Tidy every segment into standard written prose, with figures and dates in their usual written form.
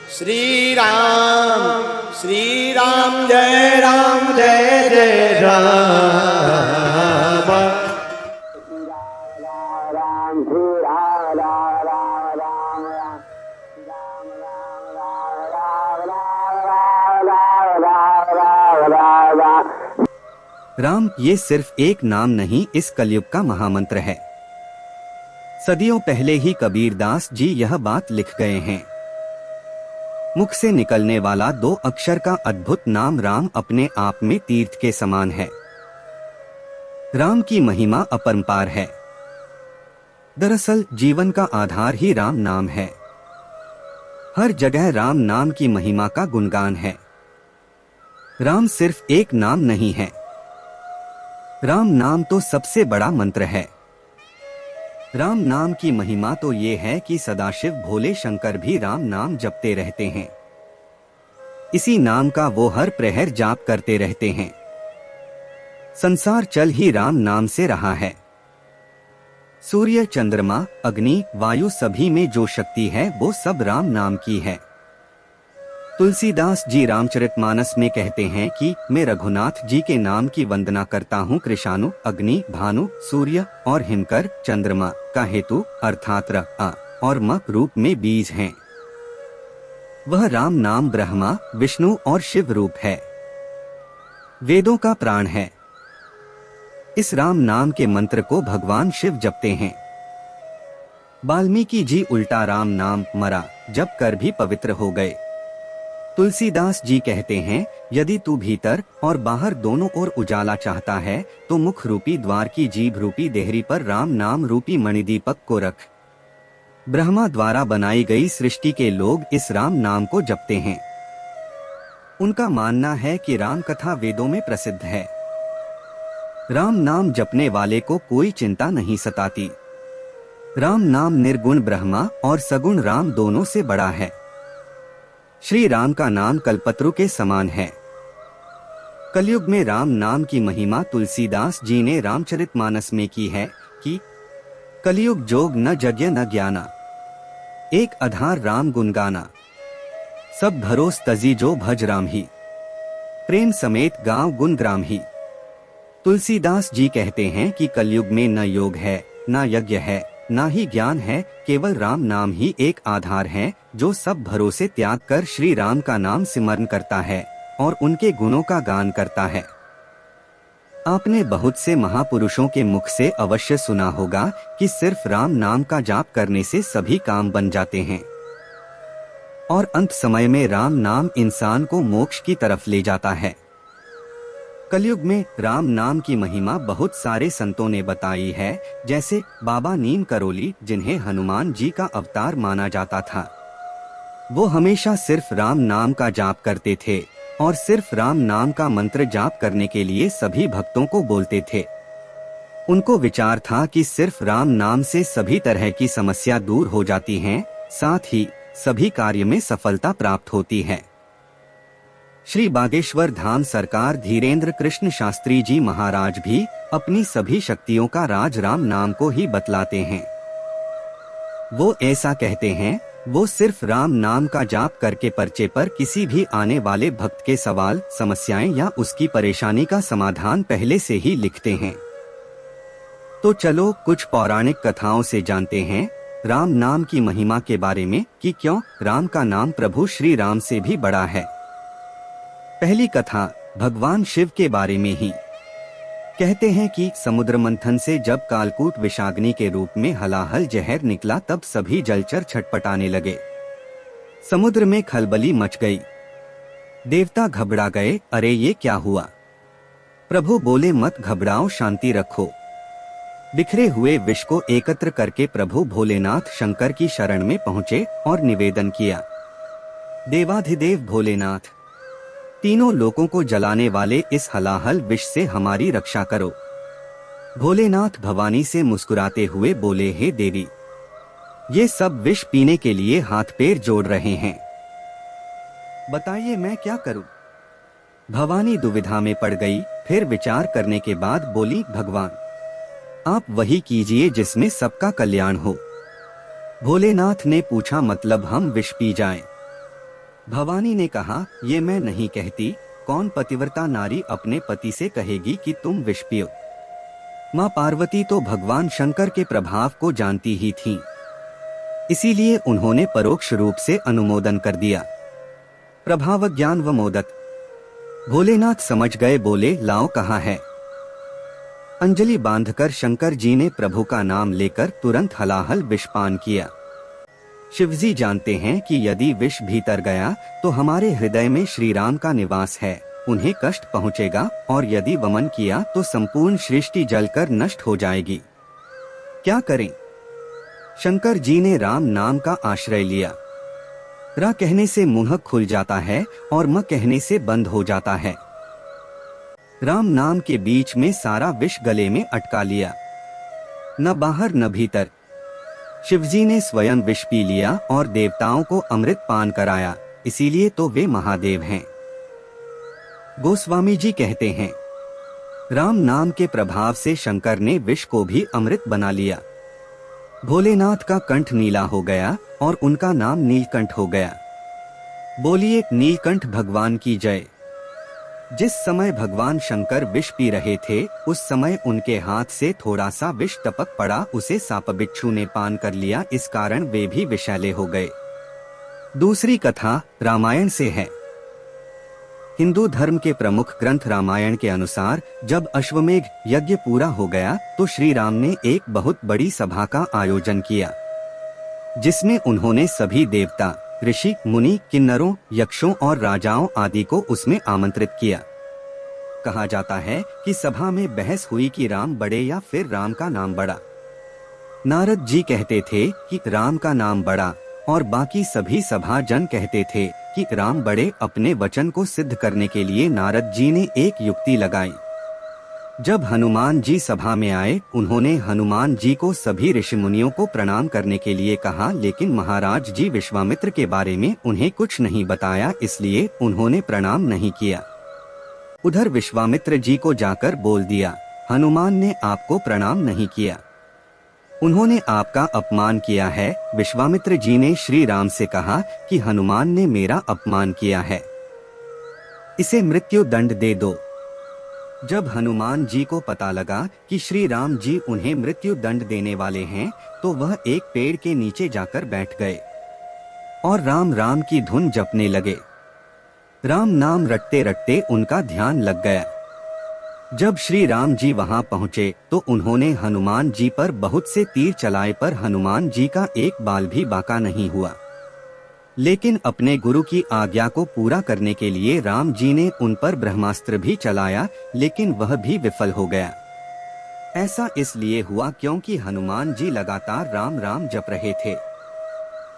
श्री राम जय जय राम। राम ये सिर्फ एक नाम नहीं, इस कलयुग का महामंत्र है। सदियों पहले ही कबीरदास जी यह बात लिख गए हैं। मुख से निकलने वाला 2 अक्षर का अद्भुत नाम राम अपने आप में तीर्थ के समान है। राम की महिमा अपरंपार है। दरअसल जीवन का आधार ही राम नाम है। हर जगह राम नाम की महिमा का गुणगान है। राम सिर्फ एक नाम नहीं है, राम नाम तो सबसे बड़ा मंत्र है। राम नाम की महिमा तो ये है कि सदाशिव भोले शंकर भी राम नाम जपते रहते हैं। इसी नाम का वो हर प्रहर जाप करते रहते हैं। संसार चल ही राम नाम से रहा है। सूर्य, चंद्रमा, अग्नि, वायु सभी में जो शक्ति है वो सब राम नाम की है। तुलसीदास जी रामचरितमानस में कहते हैं कि मैं रघुनाथ जी के नाम की वंदना करता हूँ। कृषाणु, अग्नि, भानु, सूर्य और हिमकर, चंद्रमा का हेतु अर्थात र, अ और म रूप में बीज हैं। वह राम नाम ब्रह्मा, विष्णु और शिव रूप है। वेदों का प्राण है। इस राम नाम के मंत्र को भगवान शिव जपते हैं। वाल्मीकि जी उल्टा राम नाम मरा जप कर भी पवित्र हो गए। तुलसीदास जी कहते हैं, यदि तू भीतर और बाहर दोनों ओर उजाला चाहता है तो मुख रूपी द्वार की जीभ रूपी देहरी पर राम नाम रूपी मणिदीपक को रख। ब्रह्मा द्वारा बनाई गई सृष्टि के लोग इस राम नाम को जपते हैं। उनका मानना है कि राम कथा वेदों में प्रसिद्ध है। राम नाम जपने वाले को कोई चिंता नहीं सताती। राम नाम निर्गुण ब्रह्मा और सगुण राम दोनों से बड़ा है। श्री राम का नाम कल्पत्रु के समान है। कलयुग में राम नाम की महिमा तुलसीदास जी ने रामचरितमानस में की है कि कलयुग जोग न यज्ञ न ज्ञाना, एक आधार राम गुण गाना, सब भरोस तजी जो भज राम ही, प्रेम समेत गांव गुण ग्राम ही। तुलसीदास जी कहते हैं कि कलयुग में न योग है, न यज्ञ है, ना ही ज्ञान है, केवल राम नाम ही एक आधार है जो सब भरोसे त्याग कर श्री राम का नाम सिमरन करता है और उनके गुणों का गान करता है। आपने बहुत से महापुरुषों के मुख से अवश्य सुना होगा कि सिर्फ राम नाम का जाप करने से सभी काम बन जाते हैं और अंत समय में राम नाम इंसान को मोक्ष की तरफ ले जाता है। कलयुग में राम नाम की महिमा बहुत सारे संतों ने बताई है, जैसे बाबा नीम करोली, जिन्हें हनुमान जी का अवतार माना जाता था। वो हमेशा सिर्फ राम नाम का जाप करते थे और सिर्फ राम नाम का मंत्र जाप करने के लिए सभी भक्तों को बोलते थे। उनको विचार था कि सिर्फ राम नाम से सभी तरह की समस्या दूर हो जाती हैं, साथ ही सभी कार्य में सफलता प्राप्त होती है। श्री बागेश्वर धाम सरकार धीरेन्द्र कृष्ण शास्त्री जी महाराज भी अपनी सभी शक्तियों का राज राम नाम को ही बतलाते हैं। वो ऐसा कहते हैं, वो सिर्फ राम नाम का जाप करके पर्चे पर किसी भी आने वाले भक्त के सवाल, समस्याएं या उसकी परेशानी का समाधान पहले से ही लिखते हैं। तो चलो कुछ पौराणिक कथाओं से जानते हैं राम नाम की महिमा के बारे में कि क्यों राम का नाम प्रभु श्री राम से भी बड़ा है। पहली कथा भगवान शिव के बारे में ही। कहते हैं कि समुद्र मंथन से जब कालकूट विषाग्नि के रूप में हलाहल जहर निकला तब सभी जलचर छटपटाने लगे। समुद्र में खलबली मच गई। देवता घबरा गए, अरे ये क्या हुआ। प्रभु बोले, मत घबराओ, शांति रखो। बिखरे हुए विष को एकत्र करके प्रभु भोलेनाथ शंकर की शरण में पहुंचे और निवेदन किया, देवाधिदेव भोलेनाथ, तीनों लोकों को जलाने वाले इस हलाहल विष से हमारी रक्षा करो। भोलेनाथ भवानी से मुस्कुराते हुए बोले, हे देवी, ये सब विष पीने के लिए हाथ पैर जोड़ रहे हैं, बताइए मैं क्या करूं। भवानी दुविधा में पड़ गई, फिर विचार करने के बाद बोली, भगवान आप वही कीजिए जिसमें सबका कल्याण हो। भोलेनाथ ने पूछा, मतलब हम विष पी जाएं? भवानी ने कहा, ये मैं नहीं कहती, कौन पतिव्रता नारी अपने पति से कहेगी कि तुम विष पियो। माँ पार्वती तो भगवान शंकर के प्रभाव को जानती ही थीं। इसीलिए उन्होंने परोक्ष रूप से अनुमोदन कर दिया। प्रभाव ज्ञान व मोदक। भोलेनाथ समझ गए, बोले लाओ कहाँ है। अंजलि बांधकर शंकर जी ने प्रभु का नाम लेकर तुरंत हलाहल विषपान किया। शिवजी जानते हैं कि यदि विष भीतर गया तो हमारे हृदय में श्री राम का निवास है, उन्हें कष्ट पहुंचेगा, और यदि वमन किया तो संपूर्ण सृष्टि जलकर नष्ट हो जाएगी। क्या करें? शंकर जी ने राम नाम का आश्रय लिया। रा कहने से मुंह खुल जाता है और म कहने से बंद हो जाता है। राम नाम के बीच में सारा विष गले में अटका लिया, न बाहर न भीतर। शिवजी ने स्वयं विष पी लिया और देवताओं को अमृत पान कराया, इसीलिए तो वे महादेव हैं। गोस्वामी जी कहते हैं, राम नाम के प्रभाव से शंकर ने विष को भी अमृत बना लिया। भोलेनाथ का कंठ नीला हो गया और उनका नाम नीलकंठ हो गया। बोलिए नीलकंठ भगवान की जय। जिस समय भगवान शंकर विष पी रहे थे, उस समय उनके हाथ से थोड़ा सा विष टपक पड़ा, उसे सांप बिच्छू ने पान कर लिया, इस कारण वे भी विषैले हो गए। दूसरी कथा रामायण से है। हिंदू धर्म के प्रमुख ग्रंथ रामायण के अनुसार जब अश्वमेघ यज्ञ पूरा हो गया तो श्री राम ने एक बहुत बड़ी सभा का आयोजन किया, जिसमें उन्होंने सभी देवता, ऋषि, मुनि, किन्नरों, यक्षों और राजाओं आदि को उसमें आमंत्रित किया। कहा जाता है कि सभा में बहस हुई कि राम बड़े या फिर राम का नाम बड़ा। नारद जी कहते थे कि राम का नाम बड़ा, और बाकी सभी सभा जन कहते थे कि राम बड़े। अपने वचन को सिद्ध करने के लिए नारद जी ने एक युक्ति लगाई। जब हनुमान जी सभा में आए, उन्होंने हनुमान जी को सभी ऋषि मुनियों को प्रणाम करने के लिए कहा, लेकिन महाराज जी विश्वामित्र के बारे में उन्हें कुछ नहीं बताया, इसलिए उन्होंने प्रणाम नहीं किया। उधर विश्वामित्र जी को जाकर बोल दिया, हनुमान ने आपको प्रणाम नहीं किया, उन्होंने आपका अपमान किया है। विश्वामित्र जी ने श्री राम से कहा कि हनुमान ने मेरा अपमान किया है, इसे मृत्यु दंड दे दो। जब हनुमान जी को पता लगा कि श्री राम जी उन्हें मृत्यु दंड देने वाले हैं, तो वह एक पेड़ के नीचे जाकर बैठ गए और राम राम की धुन जपने लगे। राम नाम रटते रटते उनका ध्यान लग गया। जब श्री राम जी वहां पहुंचे तो उन्होंने हनुमान जी पर बहुत से तीर चलाए, पर हनुमान जी का एक बाल भी बांका नहीं हुआ। लेकिन अपने गुरु की आज्ञा को पूरा करने के लिए राम जी ने उन पर ब्रह्मास्त्र भी चलाया, लेकिन वह भी विफल हो गया। ऐसा इसलिए हुआ क्योंकि हनुमान जी लगातार राम राम जप रहे थे।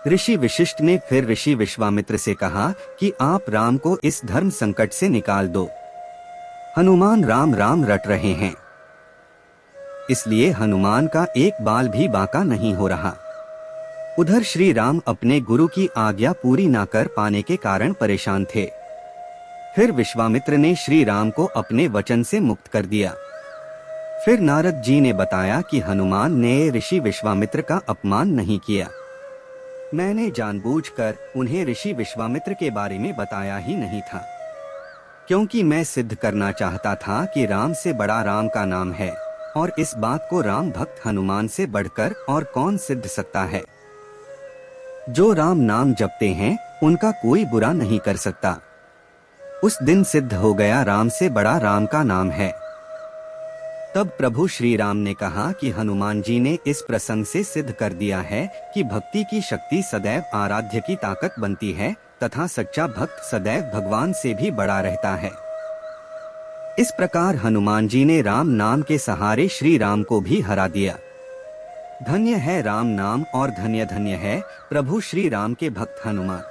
ऋषि वशिष्ठ ने फिर ऋषि विश्वामित्र से कहा कि आप राम को इस धर्म संकट से निकाल दो। हनुमान राम राम रट रहे हैं, इसलिए हनुमान का एक बाल भी बांका नहीं हो रहा। उधर श्री राम अपने गुरु की आज्ञा पूरी न कर पाने के कारण परेशान थे। फिर विश्वामित्र ने श्री राम को अपने वचन से मुक्त कर दिया। फिर नारद जी ने बताया कि हनुमान ने ऋषि विश्वामित्र का अपमान नहीं किया। मैंने जानबूझकर उन्हें ऋषि विश्वामित्र के बारे में बताया ही नहीं था, क्योंकि मैं सिद्ध करना चाहता था कि राम से बड़ा राम का नाम है, और इस बात को राम भक्त हनुमान से बढ़कर और कौन सिद्ध सकता है। जो राम नाम जपते हैं उनका कोई बुरा नहीं कर सकता। उस दिन सिद्ध हो गया राम से बड़ा राम का नाम है। तब प्रभु श्री राम ने कहा कि हनुमान जी ने इस प्रसंग से सिद्ध कर दिया है कि भक्ति की शक्ति सदैव आराध्य की ताकत बनती है, तथा सच्चा भक्त सदैव भगवान से भी बड़ा रहता है। इस प्रकार हनुमान जी ने राम नाम के सहारे श्री राम को भी हरा दिया। धन्य है राम नाम और धन्य धन्य है प्रभु श्री राम के भक्त हनुमान।